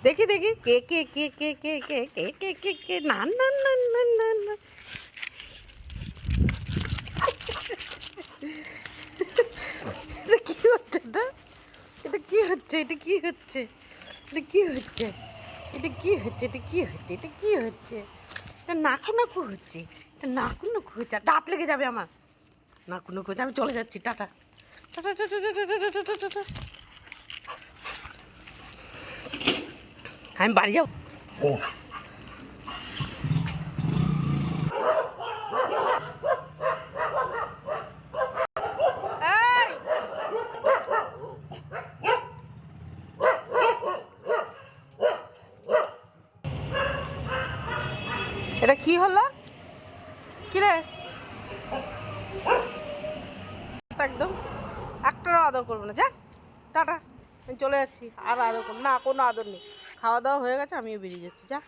দেখি দেখি কে কে কে কে কে কে কে কে কে কে না না না না না না এটা কি হচ্ছে এটা কি হচ্ছে এটা কি হচ্ছে এটা কি হচ্ছে এটা কি হচ্ছে এটা কি হচ্ছে এটা কি হচ্ছে এটা নাকু নাকু হচ্ছে এটা নাকু নাকু হচ্ছে দাঁত লেগে যাবে আমার নাকু নাকু হচ্ছে আমি চলে যাচ্ছি tata tata tata tata tata tata tata আমি বাড়ি যাবো এটা কি হলো কিরে একদম একটারও আদর করবো না যা টাটা আমি চলে যাচ্ছি আর আদর করবো না কোনো আদর নেই খাওয়া দাওয়া হয়ে গেছে আমিও বেরিয়ে যাচ্ছি যা